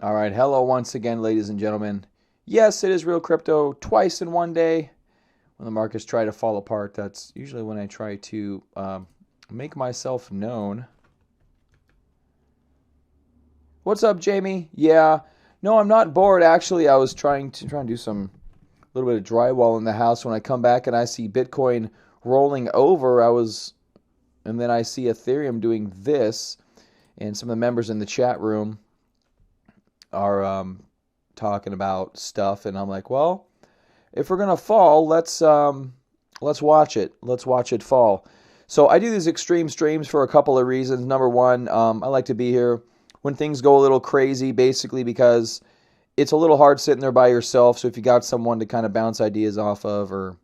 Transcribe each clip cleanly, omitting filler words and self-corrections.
All right, hello once again, ladies and gentlemen. Yes, it is real crypto twice in one day. When the markets try to fall apart, that's usually when I try to make myself known. What's up, Jamie? Yeah, no, I'm not bored. Actually, I was trying to do some little bit of drywall in the house. When I come back and I see Bitcoin rolling over, and then I see Ethereum doing this, and some of the members in the chat room are talking about stuff, and I'm like, well, if we're gonna fall, let's watch it. Let's watch it fall. So I do these extreme streams for a couple of reasons. Number one, I like to be here when things go a little crazy, basically because it's a little hard sitting there by yourself. So if you got someone to kind of bounce ideas off of, or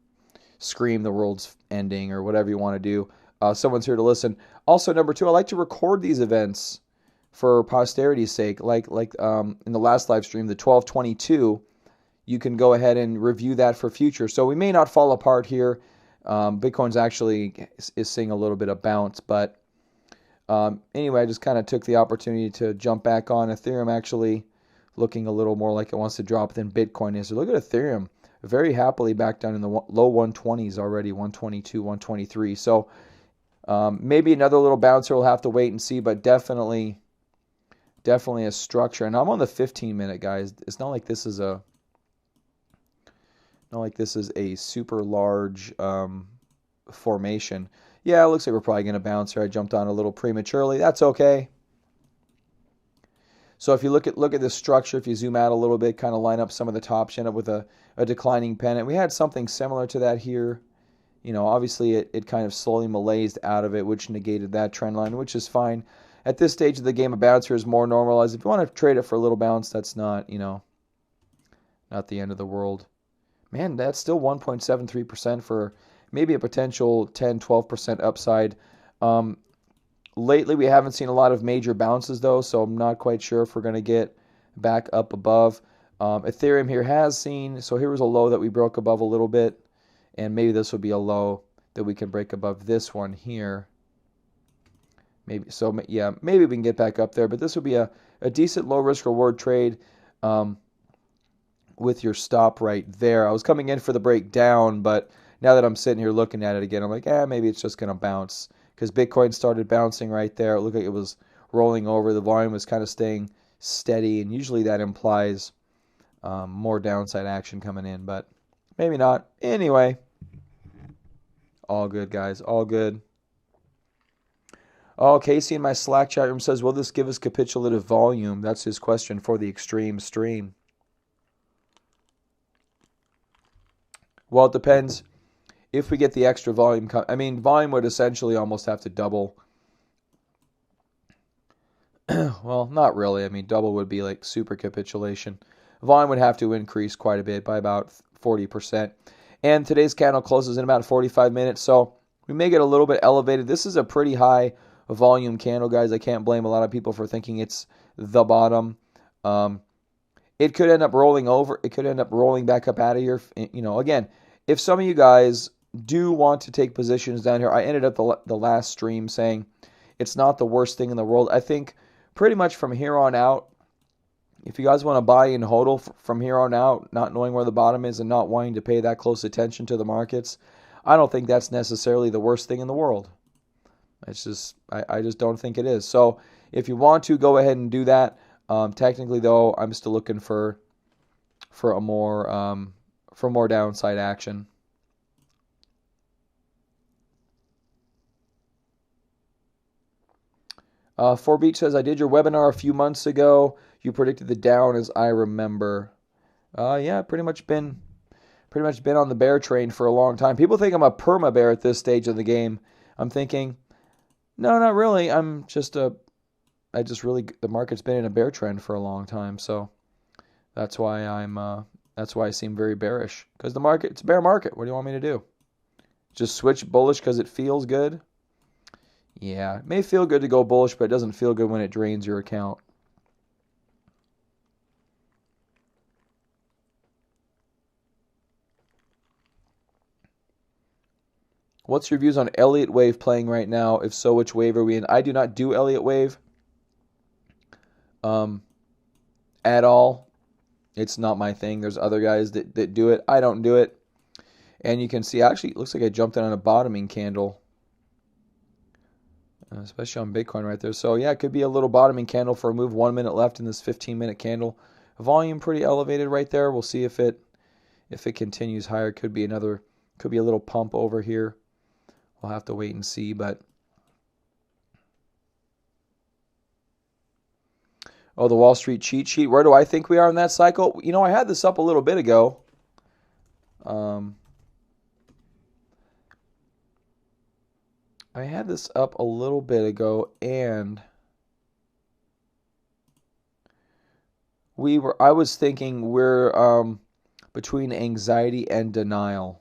scream the world's ending, or whatever you want to do, someone's here to listen. Also, number two, I like to record these events for posterity's sake. Like in the last live stream, the 1222. You can go ahead and review that for future. So we may not fall apart here. Bitcoin's actually is seeing a little bit of bounce, but anyway, I just kind of took the opportunity to jump back on Ethereum, actually looking a little more like it wants to drop than Bitcoin is. So look at Ethereum, very happily back down in the low 120s already, 122, 123. So maybe another little bouncer. We'll have to wait and see, but definitely a structure. And I'm on the 15-minute, guys. It's not like this is a super large formation. Yeah, it looks like we're probably going to bounce here. I jumped on a little prematurely. That's okay. So if you look at this structure, if you zoom out a little bit, kind of line up some of the tops, you end up with a declining pennant. We had something similar to that here. You know, obviously it kind of slowly malaised out of it, which negated that trend line, which is fine. At this stage of the game, a bouncer is more normalized. If you want to trade it for a little bounce, that's not, not the end of the world. Man, that's still 1.73% for maybe a potential 10, 12% upside. Lately, we haven't seen a lot of major bounces, though, so I'm not quite sure if we're going to get back up above. Ethereum here has seen, so here was a low that we broke above a little bit, and maybe this will be a low that we can break above this one here. Maybe so, yeah, maybe we can get back up there, but this would be a decent low-risk reward trade. With your stop right there. I was coming in for the breakdown, but now that I'm sitting here looking at it again, I'm like, maybe it's just going to bounce, because Bitcoin started bouncing right there. It looked like it was rolling over. The volume was kind of staying steady, and usually that implies more downside action coming in, but maybe not. Anyway, all good, guys. All good. Oh, Casey in my Slack chat room says, will this give us capitulative volume? That's his question for the extreme stream. Well, it depends if we get the extra volume. Volume would essentially almost have to double. Well, not really. Double would be like super capitulation. Volume would have to increase quite a bit, by about 40%. And today's candle closes in about 45 minutes, so we may get a little bit elevated. This is a pretty high volume candle, guys. I can't blame a lot of people for thinking it's the bottom. It could end up rolling over. It could end up rolling back up out of here. Again, if some of you guys do want to take positions down here, I ended up the last stream saying it's not the worst thing in the world. I think pretty much from here on out, if you guys want to buy and hodl from here on out, not knowing where the bottom is and not wanting to pay that close attention to the markets, I don't think that's necessarily the worst thing in the world. It's just, I just don't think it is. So if you want to, go ahead and do that. Technically, though, I'm still looking for more downside action. Four Beach says, I did your webinar a few months ago. You predicted the down, as I remember. Yeah, pretty much been on the bear train for a long time. People think I'm a perma bear at this stage of the game. I'm thinking, no, not really. The market's been in a bear trend for a long time, so that's why I seem very bearish, because it's a bear market. What do you want me to do? Just switch bullish because it feels good? Yeah, it may feel good to go bullish, but it doesn't feel good when it drains your account. What's your views on Elliott Wave playing right now? If so, which wave are we in? I do not do Elliott Wave. at all. It's not my thing. There's other guys that do it. I don't do it. And you can see, actually, it looks like I jumped in on a bottoming candle, especially on Bitcoin right there. So, yeah, it could be a little bottoming candle for a move. 1 minute left in this 15-minute candle. Volume pretty elevated right there. We'll see if it continues higher. Could be a little pump over here. We'll have to wait and see, but oh, the Wall Street cheat sheet. Where do I think we are in that cycle? You know, I had this up a little bit ago. I had this up a little bit ago, and I was thinking we're between anxiety and denial.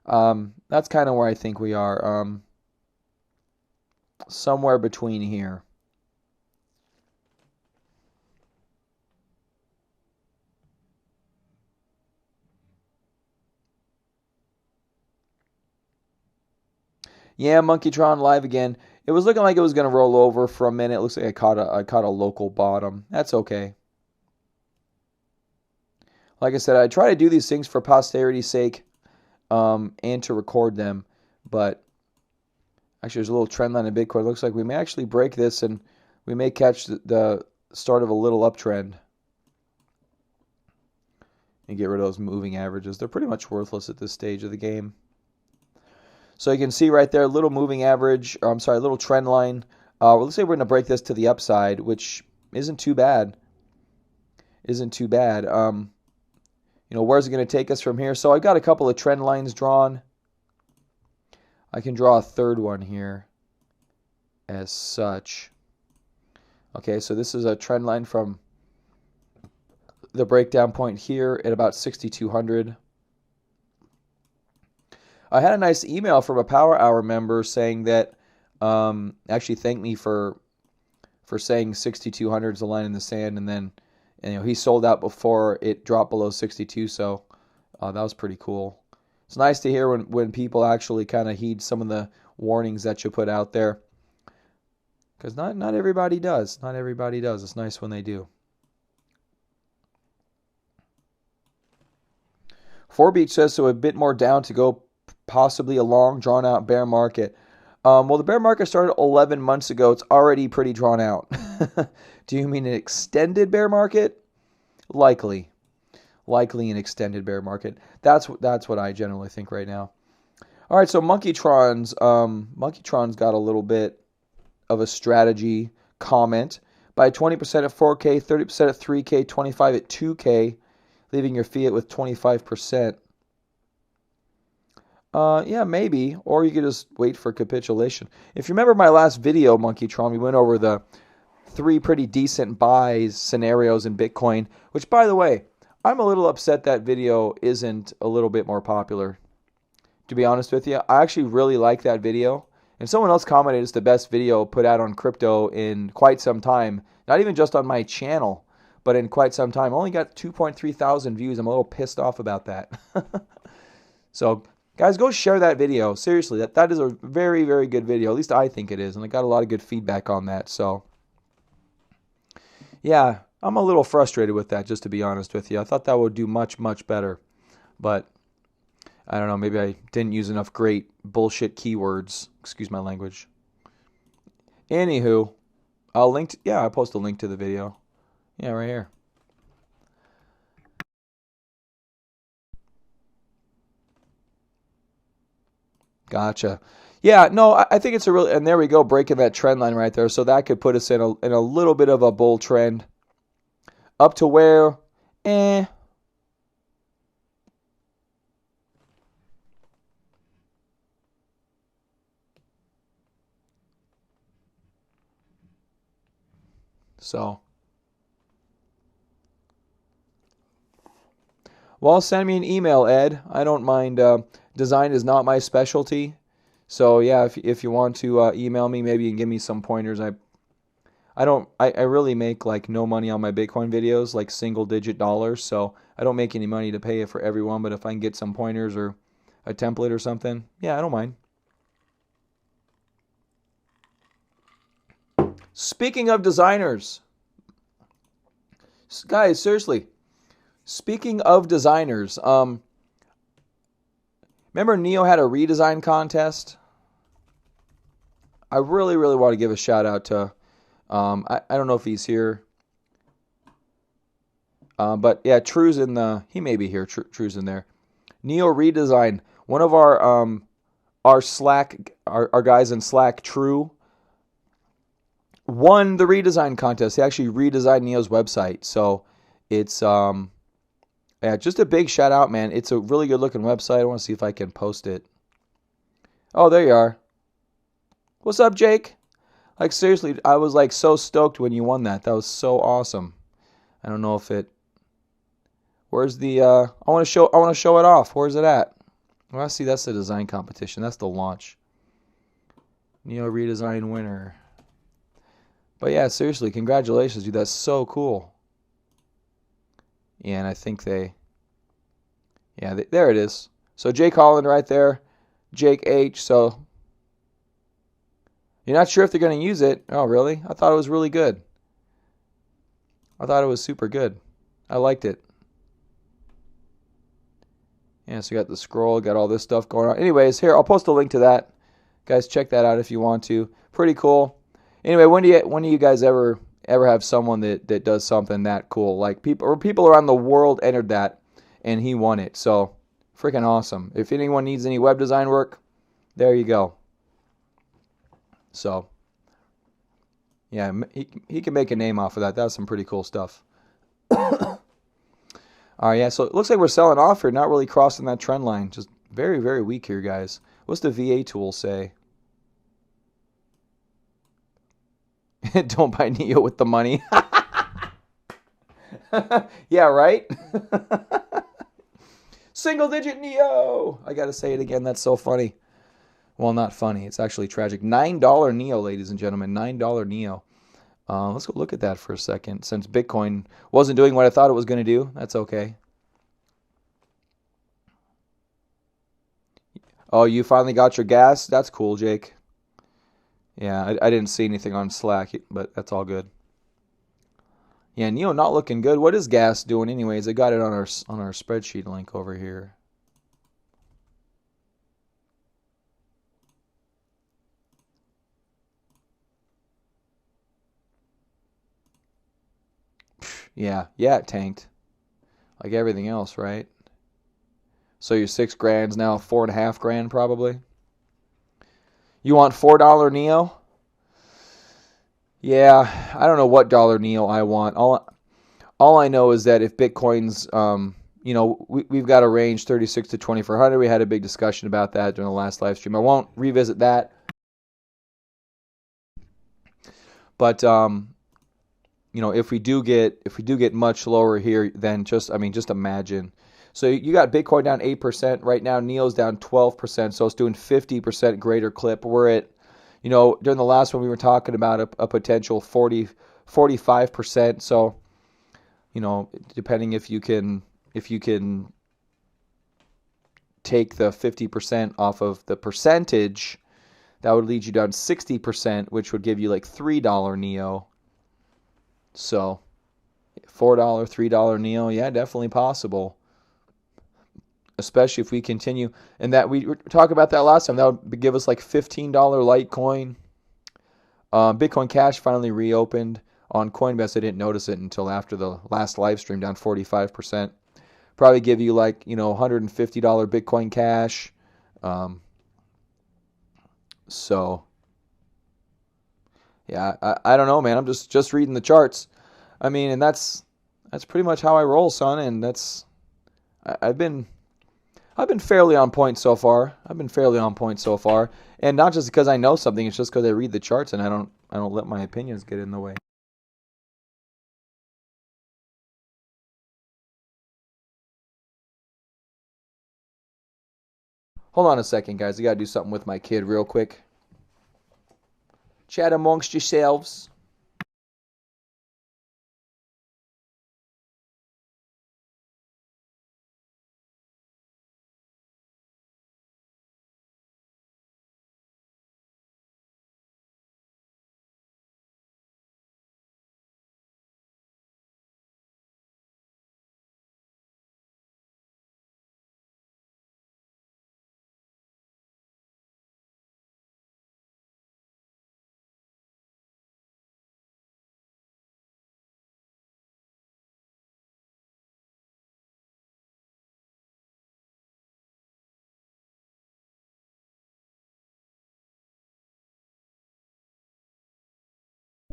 That's kind of where I think we are. Somewhere between here. Yeah, Monkeytron live again. It was looking like it was going to roll over for a minute. It looks like I caught a local bottom. That's okay. Like I said, I try to do these things for posterity's sake, and to record them. But actually, there's a little trend line in Bitcoin. It looks like we may actually break this, and we may catch the start of a little uptrend. And get rid of those moving averages. They're pretty much worthless at this stage of the game. So you can see right there, little moving average, or I'm sorry, little trend line. Let's say we're going to break this to the upside, which isn't too bad. Isn't too bad. You know, where's it going to take us from here? So I got a couple of trend lines drawn. I can draw a third one here as such. Okay, so this is a trend line from the breakdown point here at about 6,200. I had a nice email from a Power Hour member saying that, actually thanked me for saying 6,200 is a line in the sand, and then he sold out before it dropped below 62, so that was pretty cool. It's nice to hear when people actually kind of heed some of the warnings that you put out there, because not everybody does. Not everybody does. It's nice when they do. 4Beach says, so a bit more down to go, possibly a long, drawn-out bear market. Well, the bear market started 11 months ago. It's already pretty drawn out. Do you mean an extended bear market? Likely an extended bear market. That's what I generally think right now. All right, so Monkeytron's got a little bit of a strategy comment. Buy 20% at 4K, 30% at 3K, 25 at 2K, leaving your fiat with 25%. Yeah, maybe. Or you could just wait for capitulation. If you remember my last video, Monkeytron, we went over the 3 pretty decent buys scenarios in Bitcoin, which, by the way, I'm a little upset that video isn't a little bit more popular. To be honest with you, I actually really like that video. And someone else commented it's the best video put out on crypto in quite some time. Not even just on my channel, but in quite some time. Only got 2.3 thousand views. I'm a little pissed off about that. So, guys, go share that video. Seriously, that is a very, very good video. At least I think it is. And I got a lot of good feedback on that. So, yeah, I'm a little frustrated with that, just to be honest with you. I thought that would do much, much better. But I don't know, maybe I didn't use enough great bullshit keywords. Excuse my language. Anywho, I'll post a link to the video. Yeah, right here. Gotcha. Yeah, no, I think it's a and there we go, breaking that trend line right there. So that could put us in a little bit of a bull trend. Up to where? So, well, send me an email, Ed. I don't mind. Design is not my specialty. So, yeah, if you want to email me, maybe you can give me some pointers. I really make like no money on my Bitcoin videos, like single-digit dollars. So I don't make any money to pay it for everyone. But if I can get some pointers or a template or something, yeah, I don't mind. Speaking of designers, Guys, seriously, speaking of designers, remember Neo had a redesign contest? I really, really want to give a shout out to, I don't know if he's here, but yeah, he may be here, True's in there. Neo redesign, one of our Slack, our guys in Slack, True, won the redesign contest. He actually redesigned Neo's website. So it's yeah, just a big shout out, man. It's a really good looking website. I want to see if I can post it. Oh, there you are. What's up, Jake? Like seriously, I was like so stoked when you won that. That was so awesome. I don't know if it where's the I want to show it off. Where's it at? Well, I see that's the design competition. That's the launch. Neo redesign winner. But yeah, seriously, congratulations, dude. That's so cool. Yeah, and I think there it is. So Jake Holland right there, Jake H. So you're not sure if they're going to use it. Oh, really? I thought it was really good. I thought it was super good. I liked it. Yeah, so you got the scroll, got all this stuff going on. Anyways, here, I'll post a link to that. Guys, check that out if you want to. Pretty cool. Anyway, when do you guys ever have someone that does something that cool? Like people around the world entered that and he won it. So freaking awesome. If anyone needs any web design work, there you go. So yeah, he can make a name off of that. That's some pretty cool stuff. All right, yeah, so it looks like we're selling off here, not really crossing that trend line. Just very, very weak here, guys. What's the VA tool say? Don't buy Neo with the money. Yeah, right? Single digit Neo. I got to say it again. That's so funny. Well, not funny. It's actually tragic. $9 Neo, ladies and gentlemen. $9 Neo. Let's go look at that for a second. Since Bitcoin wasn't doing what I thought it was going to do, that's okay. Oh, you finally got your gas? That's cool, Jake. Yeah, I didn't see anything on Slack, but that's all good. Yeah, Neo not looking good. What is gas doing anyways? I got it on our spreadsheet link over here. Yeah, it tanked. Like everything else, right? So your $6 now $4.5 probably. You want $4 Neo? Yeah, I don't know what dollar Neo I want. All I know is that if Bitcoin's, we've got a range 36 to 2400. We had a big discussion about that during the last live stream. I won't revisit that, but if we do get much lower here, then just imagine. So you got Bitcoin down 8% right now. Neo's down 12%. So it's doing 50% greater clip. We're at, during the last one we were talking about a potential 45%. So, depending if you can take the 50% off of the percentage, that would lead you down 60%, which would give you like $3 Neo. So $4, $3 Neo, yeah, definitely possible. Especially if we continue, and that we talked about that last time, that would give us like $15 Litecoin. Bitcoin Cash finally reopened on Coinbase. I didn't notice it until after the last live stream, down 45%. Probably give you like $150 Bitcoin Cash. So yeah, I don't know, man. I'm just reading the charts. I mean, and that's pretty much how I roll, son. And I've been fairly on point so far. And not just because I know something, it's just because I read the charts and I don't let my opinions get in the way. Hold on a second, guys. I got to do something with my kid real quick. Chat amongst yourselves.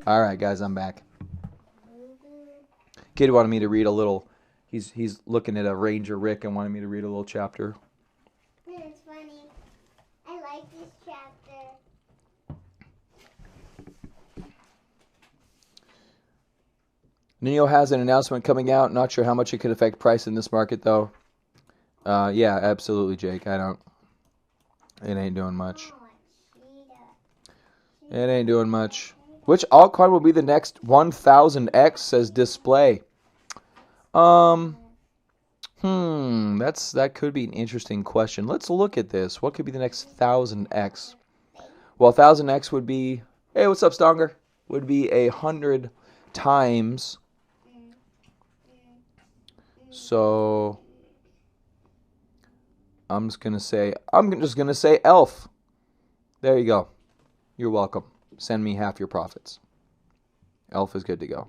All right, guys, I'm back. Kid wanted me to read a little. He's looking at a Ranger Rick and wanted me to read a little chapter. It's funny. I like this chapter. Neo has an announcement coming out. Not sure how much it could affect price in this market, though. Yeah, absolutely, Jake. It ain't doing much. It ain't doing much. Which altcoin will be the next 1000x, says Display. That could be an interesting question. Let's look at this. What could be the next 1000x? Well, 1000x would be, hey, what's up, Stonger? Would be 100 times. So I'm just gonna say ELF. There you go. You're welcome. Send me half your profits. ELF is good to go.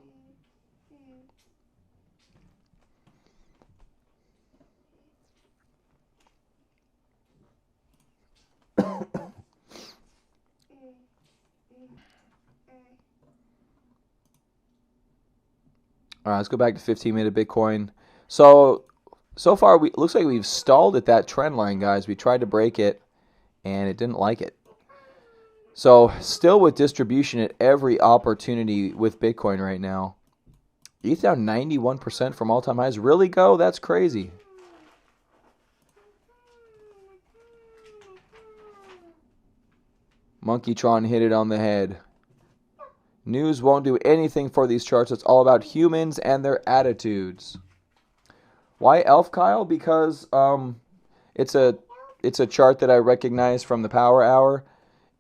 All right, let's go back to 15-minute Bitcoin. So far, it looks like we've stalled at that trend line, guys. We tried to break it, and it didn't like it. So still with distribution at every opportunity with Bitcoin right now. ETH down 91% from all-time highs. Really, go? That's crazy. Monkeytron hit it on the head. News won't do anything for these charts. It's all about humans and their attitudes. Why ELF, Kyle? Because it's a chart that I recognize from the Power Hour,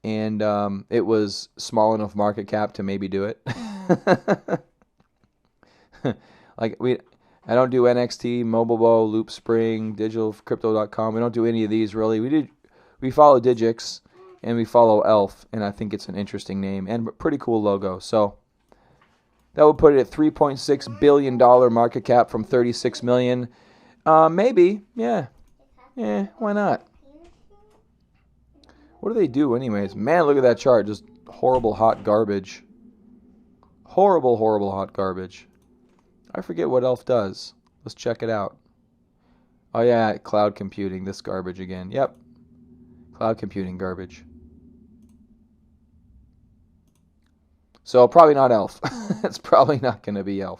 and it was small enough market cap to maybe do it. I don't do NXT, MobileBo, Loopspring, DigitalCrypto.com. We don't do any of these really. We follow Digix. And we follow ELF, and I think it's an interesting name and pretty cool logo. So that would put it at $3.6 billion market cap from $36 million. Maybe, yeah. Why not? What do they do anyways? Man, look at that chart. Just horrible hot garbage. Horrible hot garbage. I forget what ELF does. Let's check it out. Oh yeah, cloud computing. This garbage again. Yep. Cloud computing garbage. So probably not ELF. It's probably not going to be ELF.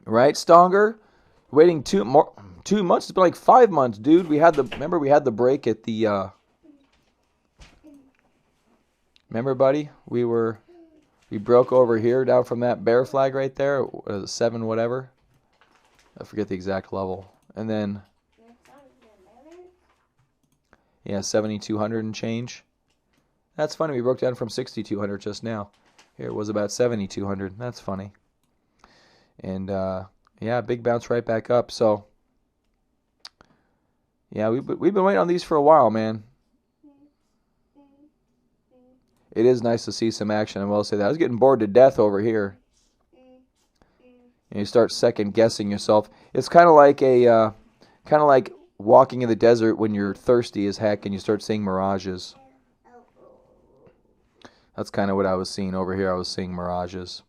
Right, Stonger? Waiting 2 months. It's been like 5 months, dude. Remember we had the break at the remember, buddy? We broke over here down from that bear flag right there, 7 whatever. I forget the exact level. And then yeah, 7,200 and change. That's funny. We broke down from 6,200 just now. Here it was about 7,200. That's funny. And yeah, big bounce right back up. So yeah, we've been waiting on these for a while, man. It is nice to see some action. I will say that. I was getting bored to death over here. And you start second guessing yourself. It's kind of like walking in the desert when you're thirsty as heck and you start seeing mirages. That's kind of what I was seeing over here. I was seeing mirages.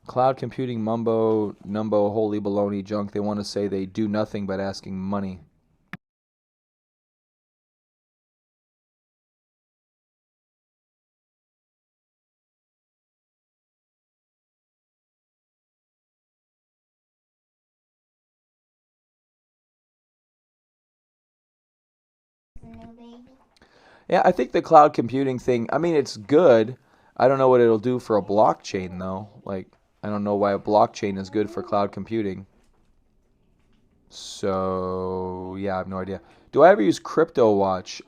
Cloud computing mumbo numbo holy baloney junk. They want to say they do nothing but asking money. Yeah, I think the cloud computing thing, I mean, it's good. I don't know what it'll do for a blockchain, though. Like, I don't know why a blockchain is good for cloud computing. So, yeah, I have no idea. Do I ever use CryptoWatch?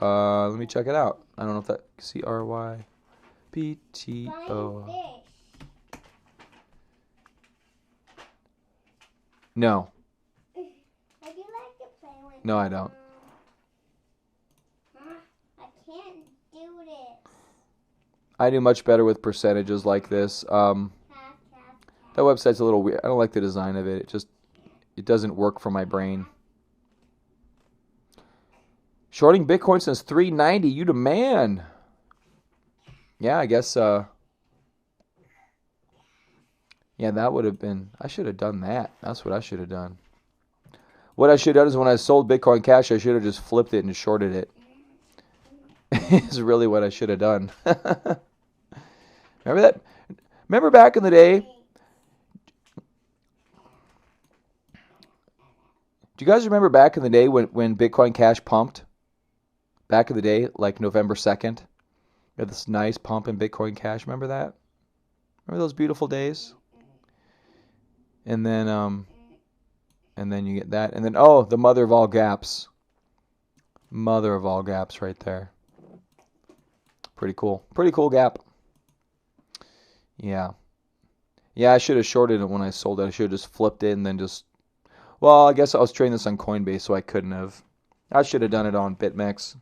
Let me check it out. I don't know if that... CRYPTO. No. No, I don't. I do much better with percentages like this. That website's a little weird. I don't like the design of it. It just it doesn't work for my brain. Shorting Bitcoin since 390, you the man. Yeah, I guess, yeah, that would have been, I should have done that. That's what I should have done. What I should have done is when I sold Bitcoin Cash, I should have just flipped it and shorted it. Is really what I should have done. Remember that? Remember back in the day? Do you guys remember back in the day when Bitcoin Cash pumped? Back in the day, like November 2nd? We had this nice pump in Bitcoin Cash. Remember that? Remember those beautiful days? And then you get that. And then, oh, the mother of all gaps. Mother of all gaps right there. Pretty cool. Pretty cool gap. Yeah. Yeah, I should have shorted it when I sold it. I should have just flipped it and then just... Well, I guess I was trading this on Coinbase, so I couldn't have. I should have done it on BitMEX.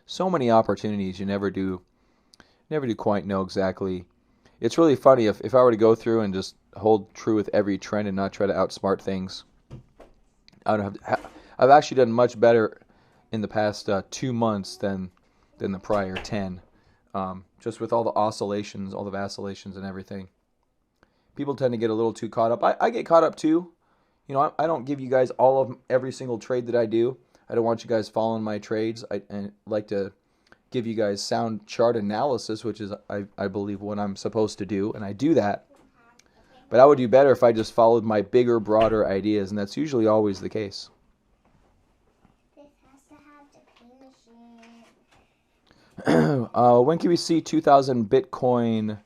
So many opportunities, you never do quite know exactly. It's really funny if I were to go through and just hold true with every trend and not try to outsmart things. I've actually done much better in the past 2 months than the prior 10. Just with all the oscillations, all the vacillations and everything. People tend to get a little too caught up. I get caught up too. You know, I don't give you guys all of every single trade that I do. I don't want you guys following my trades. I like to give you guys sound chart analysis, which is, I believe, what I'm supposed to do, and I do that. But I would do better if I just followed my bigger, broader ideas, and that's usually always the case. This has to have the pay machine. When can we see 2,000 Bitcoin,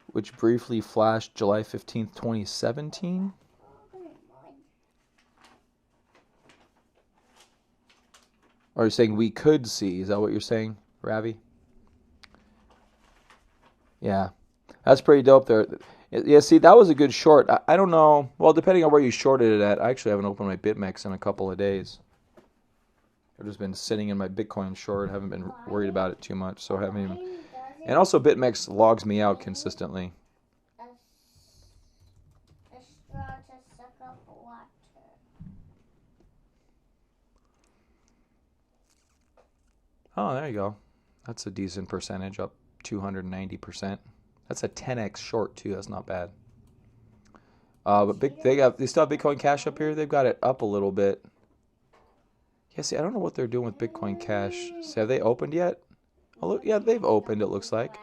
which briefly flashed July 15th, 2017? Or are you saying we could see? Is that what you're saying, Ravi? Yeah. That's pretty dope there. Yeah, see, that was a good short. I don't know. Well, depending on where you shorted it at. I actually haven't opened my BitMEX in a couple of days. I've just been sitting in my Bitcoin short. Haven't been worried about it too much. So I haven't even... And also BitMEX logs me out consistently. A straw to suck up water. Oh, there you go. That's a decent percentage, up 290%. That's a 10x short too. That's not bad. But they still have Bitcoin Cash up here. They've got it up a little bit. Yeah, see, I don't know what they're doing with Bitcoin Cash. See, have they opened yet? Oh, look, yeah, they've opened. It looks like.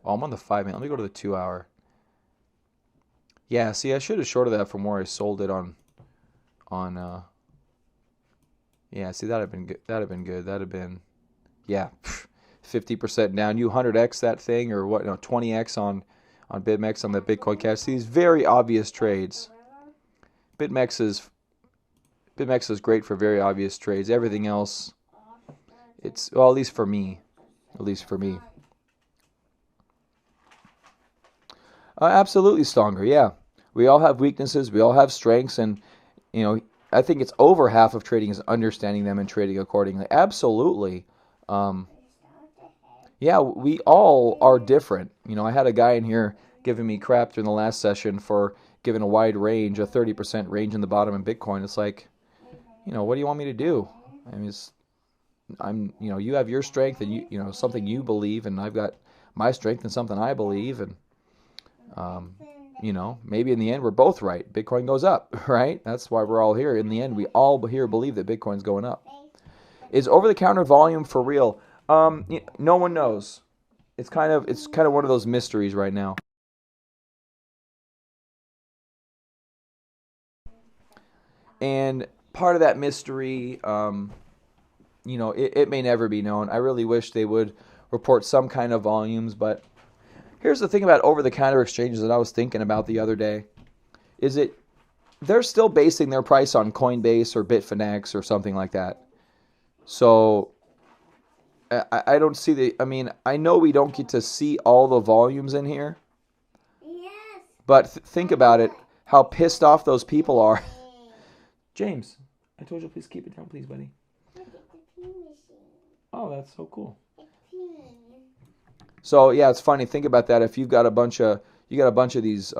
Oh, I'm on the 5-minute. Let me go to the 2-hour. Yeah, see, I should have shorted that from where I sold it on. Yeah, see, that'd have been good. That'd have been good. That'd have been. Yeah, 50% down. You 100x that thing or what? No, 20x on BitMEX on that Bitcoin Cash. See, these very obvious trades. BitMEX is great for very obvious trades. Everything else, it's, well, at least for me. Absolutely stronger. Yeah, we all have weaknesses. We all have strengths, and I think it's over half of trading is understanding them and trading accordingly. Absolutely. Yeah, we all are different. I had a guy in here giving me crap during the last session for giving a wide range, a 30% range in the bottom in Bitcoin. It's like, what do you want me to do? I mean, you have your strength and something you believe, and I've got my strength and something I believe, and maybe in the end we're both right. Bitcoin goes up, right? That's why we're all here. In the end, we all here believe that Bitcoin's going up. Is over-the-counter volume for real? No one knows. It's kind of one of those mysteries right now. And part of that mystery, it may never be known. I really wish they would report some kind of volumes, but here's the thing about over-the-counter exchanges that I was thinking about the other day. Is they're still basing their price on Coinbase or Bitfinex or something like that. So I don't see I know we don't get to see all the volumes in here. Yes. But think about it, how pissed off those people are. James, I told you please keep it down, please, buddy. Look at the pee machine. Oh, that's so cool. It's pink. So yeah, it's funny. Think about that. If you've got a bunch of these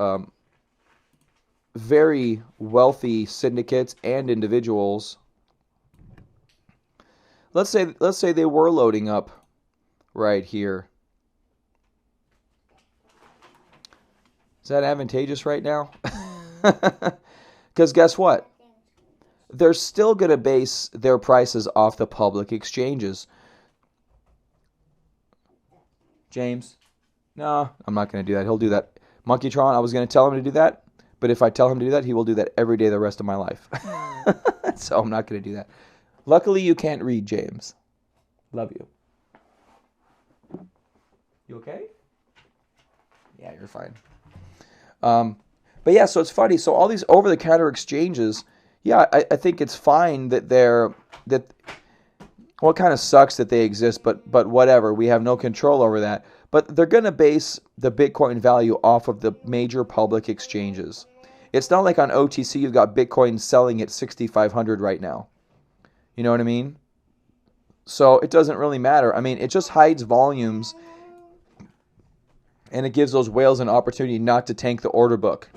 very wealthy syndicates and individuals. Let's say they were loading up right here. Is that advantageous right now? Because guess what? They're still going to base their prices off the public exchanges. James? No, I'm not going to do that. He'll do that. Monkeytron, I was going to tell him to do that, but if I tell him to do that, he will do that every day the rest of my life. So I'm not going to do that. Luckily, you can't read, James. Love you. You okay? Yeah, you're fine. But yeah, so it's funny. So all these over-the-counter exchanges, yeah, I think it's fine that well, it kind of sucks that they exist, but whatever. We have no control over that. But they're going to base the Bitcoin value off of the major public exchanges. It's not like on OTC you've got Bitcoin selling at 6,500 right now. You know what I mean? So it doesn't really matter. I mean, it just hides volumes, and it gives those whales an opportunity not to tank the order book.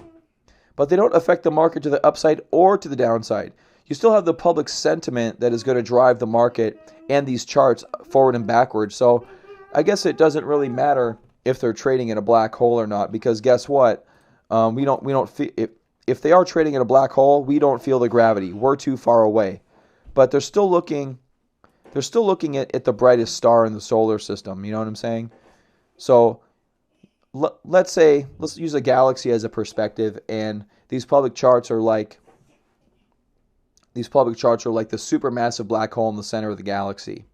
But they don't affect the market to the upside or to the downside. You still have the public sentiment that is going to drive the market and these charts forward and backwards. So I guess it doesn't really matter if they're trading in a black hole or not, because guess what? We don't feel, if they are trading in a black hole, we don't feel the gravity. We're too far away. But they're still looking at the brightest star in the solar system. You know what I'm saying? So let's use a galaxy as a perspective, and these public charts are like the supermassive black hole in the center of the galaxy.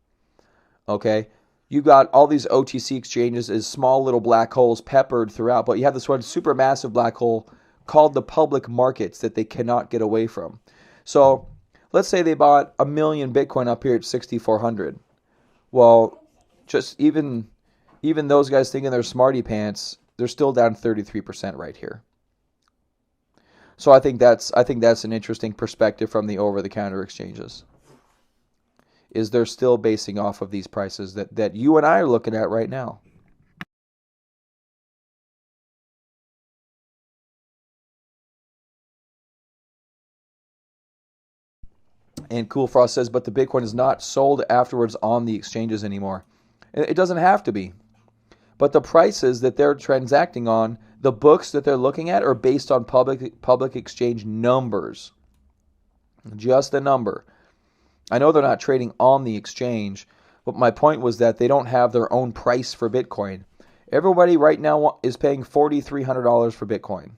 Okay? You got all these OTC exchanges as small little black holes peppered throughout, but you have this one supermassive black hole called the public markets that they cannot get away from. So let's say they bought 1 million Bitcoin up here at 6,400. Well, just even those guys thinking they're smarty pants, they're still down 33% right here. So I think that's an interesting perspective from the over-the-counter exchanges. Is they're still basing off of these prices that you and I are looking at right now. And Cool Frost says, but the Bitcoin is not sold afterwards on the exchanges anymore. It doesn't have to be. But the prices that they're transacting on, the books that they're looking at, are based on public exchange numbers. Just the number. I know they're not trading on the exchange, but my point was that they don't have their own price for Bitcoin. Everybody right now is paying $4,300 for Bitcoin,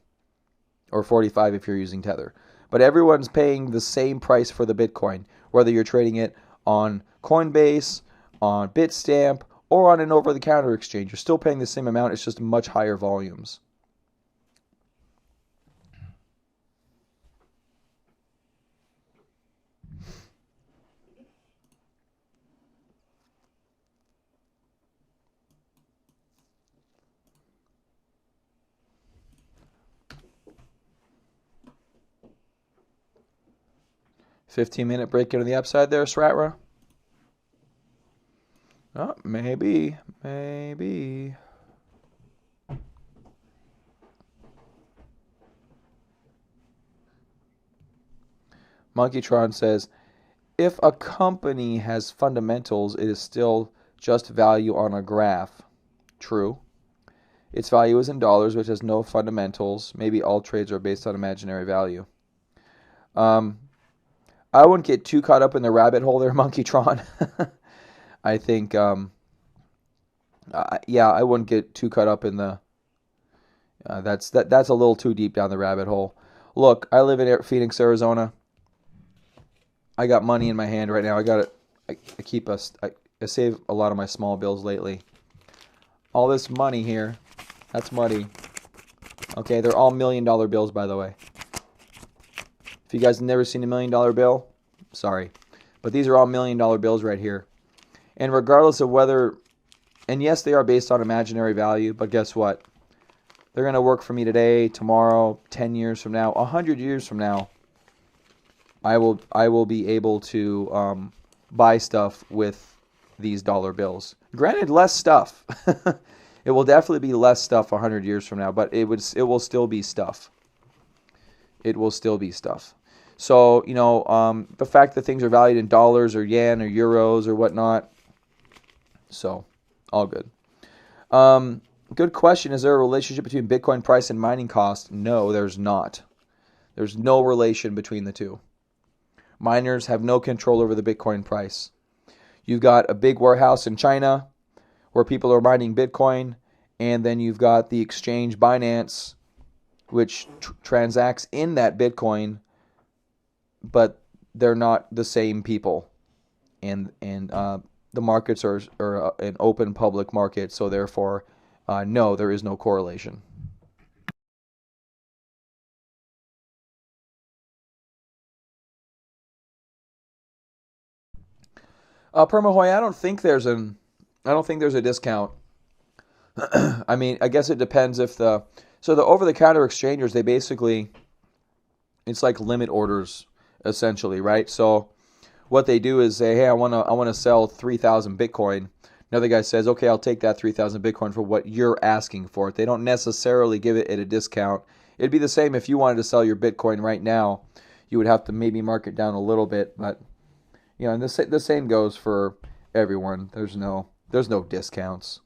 or $45 if you're using Tether. But everyone's paying the same price for the Bitcoin, whether you're trading it on Coinbase, on Bitstamp, or on an over-the-counter exchange. You're still paying the same amount, it's just much higher volumes. $15-minute break into the upside there, Sratra? Oh, maybe. Monkeytron says, if a company has fundamentals, it is still just value on a graph. True. Its value is in dollars, which has no fundamentals. Maybe all trades are based on imaginary value. I wouldn't get too caught up in the rabbit hole there, Monkeytron. I think, I wouldn't get too caught up in the. That's a little too deep down the rabbit hole. Look, I live in Phoenix, Arizona. I got money in my hand right now. I save a lot of my small bills lately. All this money here, that's money. Okay, they're all $1 million bills, by the way. If you guys have never seen a $1 million bill, sorry. But these are all $1 million bills right here. And regardless of whether, and yes, they are based on imaginary value, but guess what? They're going to work for me today, tomorrow, 10 years from now, 100 years from now. I will be able to buy stuff with these dollar bills. Granted, less stuff. It will definitely be less stuff 100 years from now, but it will still be stuff. It will still be stuff. So, the fact that things are valued in dollars or yen or euros or whatnot, so all good. Good question. Is there a relationship between Bitcoin price and mining cost? No, there's not. There's no relation between the two. Miners have no control over the Bitcoin price. You've got a big warehouse in China where people are mining Bitcoin, and then you've got the exchange Binance, which transacts in that Bitcoin, but they're not the same people. And the markets are an open public market, so therefore, no, there is no correlation. Permahoy, I don't think there's a discount. I mean, I guess it depends if the over-the-counter exchangers, they basically, it's like limit orders essentially, right? So what they do is say, hey, I want to sell 3,000 Bitcoin. Another guy says, okay, I'll take that 3,000 Bitcoin for what you're asking for it. They don't necessarily give it at a discount. It'd be the same if you wanted to sell your Bitcoin right now. You would have to maybe mark it down a little bit, but and the same goes for everyone. There's no discounts.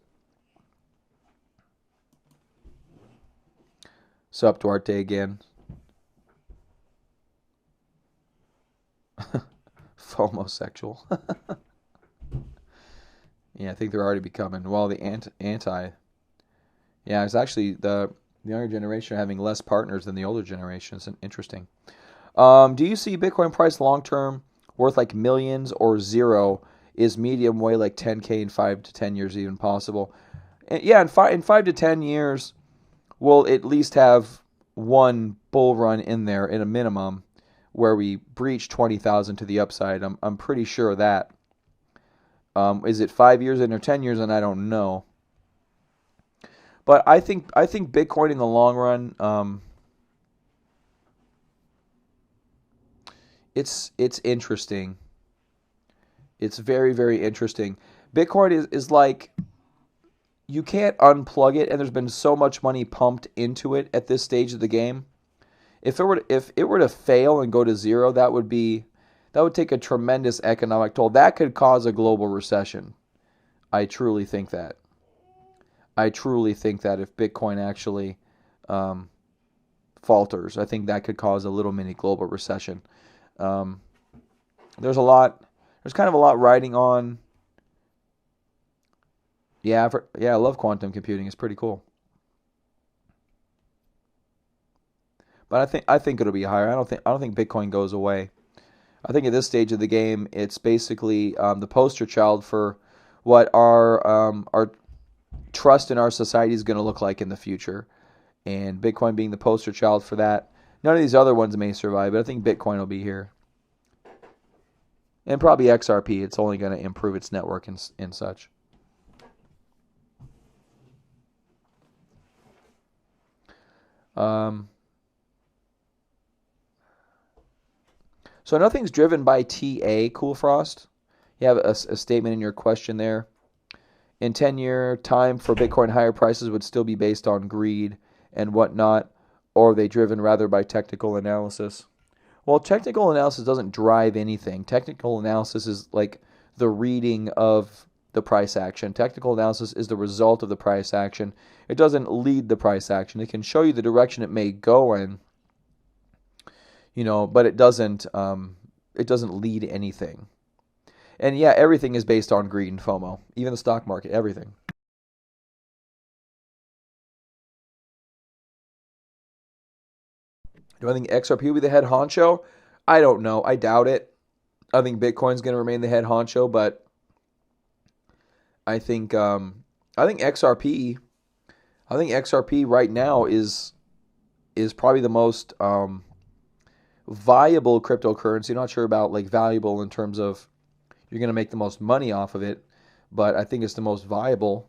Sup, Duarte again. Homosexual. Yeah, I think they're already becoming. Well, the anti. Yeah, it's actually the younger generation having less partners than the older generation. It's interesting. Do you see Bitcoin price long term worth like millions or zero? Is medium way like 10K in 5 to 10 years even possible? And yeah, in 5 to 10 years, we'll at least have one bull run in there at a minimum where we breach 20,000 to the upside. I'm pretty sure of that. Is it 5 years in or 10 years? And I don't know. But I think Bitcoin in the long run, it's interesting. It's very, very interesting. Bitcoin is like, you can't unplug it, and there's been so much money pumped into it at this stage of the game. If it were to fail and go to zero, that would take a tremendous economic toll. That could cause a global recession. I truly think that. If Bitcoin actually falters, I think that could cause a little mini global recession. There's kind of a lot riding on. Yeah, I love quantum computing. It's pretty cool. But I think it'll be higher. I don't think Bitcoin goes away. I think at this stage of the game, it's basically the poster child for what our trust in our society is going to look like in the future, and Bitcoin being the poster child for that. None of these other ones may survive, but I think Bitcoin will be here, and probably XRP. It's only going to improve its network and such. So nothing's driven by TA, Cool Frost. You have a statement in your question there. In 10-year time for Bitcoin, higher prices would still be based on greed and whatnot, or are they driven rather by technical analysis? Well, technical analysis doesn't drive anything. Technical analysis is like the reading of the price action. Technical analysis is the result of the price action. It doesn't lead the price action. It can show you the direction it may go in, but it doesn't lead anything. And yeah, everything is based on greed and FOMO. Even the stock market, everything. Do I think XRP will be the head honcho? I don't know. I doubt it. I think Bitcoin's going to remain the head honcho, but I think XRP right now is probably the most viable cryptocurrency. Not sure about like valuable in terms of you're going to make the most money off of it, but I think it's the most viable.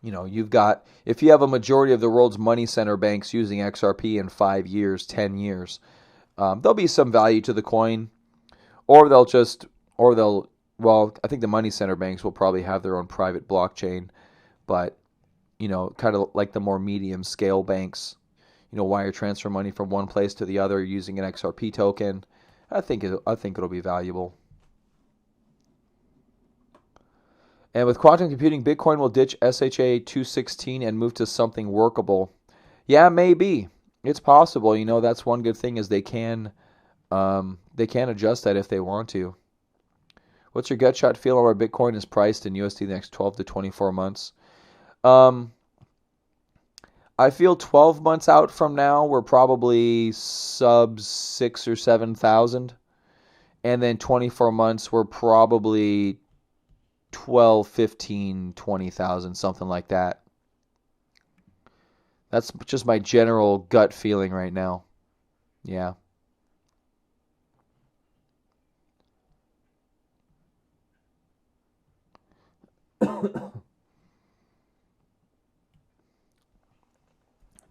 If you have a majority of the world's money center banks using XRP in 5 years, 10 years, there'll be some value to the coin, or well, I think the money center banks will probably have their own private blockchain, but kind of like the more medium scale banks, wire transfer money from one place to the other using an XRP token. I think it'll be valuable. And with quantum computing, Bitcoin will ditch SHA 216 and move to something workable. Yeah, maybe. It's possible. That's one good thing is they can adjust that if they want to. What's your gut shot feel on where Bitcoin is priced in USD the next 12 to 24 months? I feel 12 months out from now, we're probably sub 6,000 or 7,000. And then 24 months, we're probably 12, 15, 20,000, something like that. That's just my general gut feeling right now. Yeah.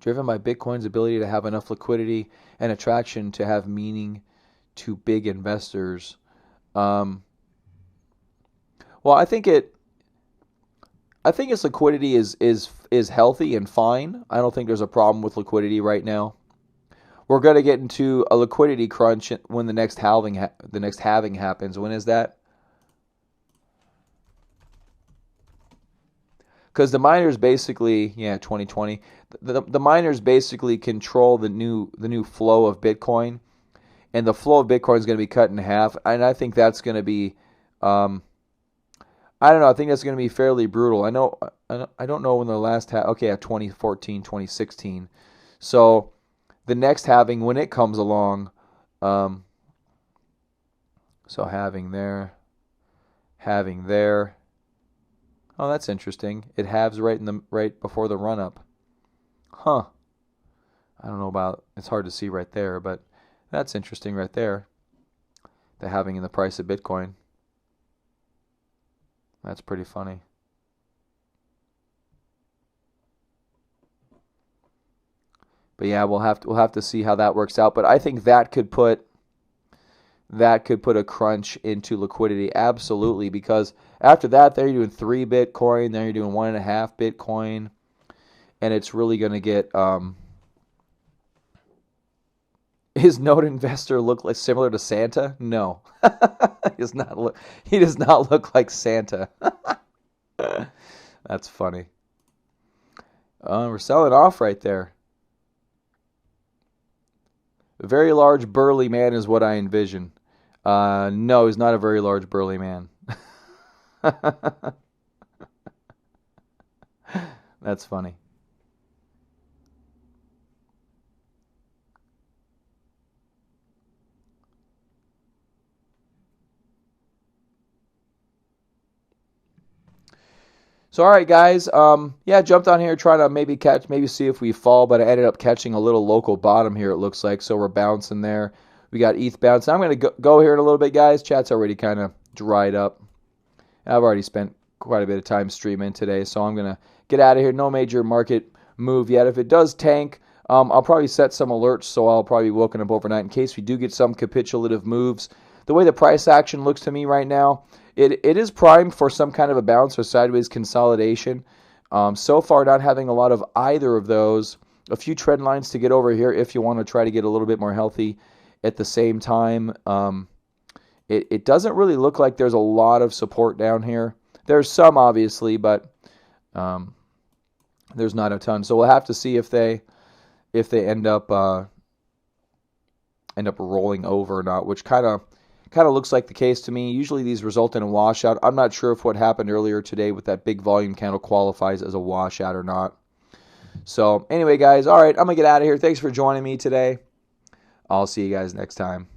Driven by Bitcoin's ability to have enough liquidity and attraction to have meaning to big investors. Well, I think its liquidity is healthy and fine. I don't think there's a problem with liquidity right now. We're going to get into a liquidity crunch when the next halving happens. When is that? Because the miners basically, 2020. The miners basically control the new flow of Bitcoin, and the flow of Bitcoin is going to be cut in half. And I think that's going to be, I don't know. I think that's going to be fairly brutal. I don't know when the last 2014, 2016. So the next halving when it comes along, so halving there. Oh, that's interesting. It halves right before the run up. Huh. I don't know about, it's hard to see right there, but that's interesting right there. The halving in the price of Bitcoin. That's pretty funny. But yeah, we'll have to see how that works out. But I think that could put a crunch into liquidity, absolutely, because after that, then you're doing 3 Bitcoin, then you're doing 1.5 Bitcoin, and it's really going to get. His Node Investor look like similar to Santa? No, he does not look. He does not look like Santa. That's funny. We're selling off right there. A very large burly man is what I envision. No, he's not a very large burly man. That's funny. So, all right, guys. Jumped on here trying to maybe see if we fall, but I ended up catching a little local bottom here, it looks like. So we're bouncing there. We got ETH bouncing. I'm going to go here in a little bit, guys. Chat's already kind of dried up. I've already spent quite a bit of time streaming today, so I'm going to get out of here. No major market move yet. If it does tank, I'll probably set some alerts, so I'll probably be woken up overnight in case we do get some capitulative moves. The way the price action looks to me right now, it is primed for some kind of a bounce or sideways consolidation. So far, not having a lot of either of those. A few trend lines to get over here if you want to try to get a little bit more healthy. At the same time, it doesn't really look like there's a lot of support down here. There's some, obviously, but there's not a ton. So we'll have to see if they end up rolling over or not, which kind of looks like the case to me. Usually these result in a washout. I'm not sure if what happened earlier today with that big volume candle qualifies as a washout or not. So anyway, guys, all right, I'm going to get out of here. Thanks for joining me today. I'll see you guys next time.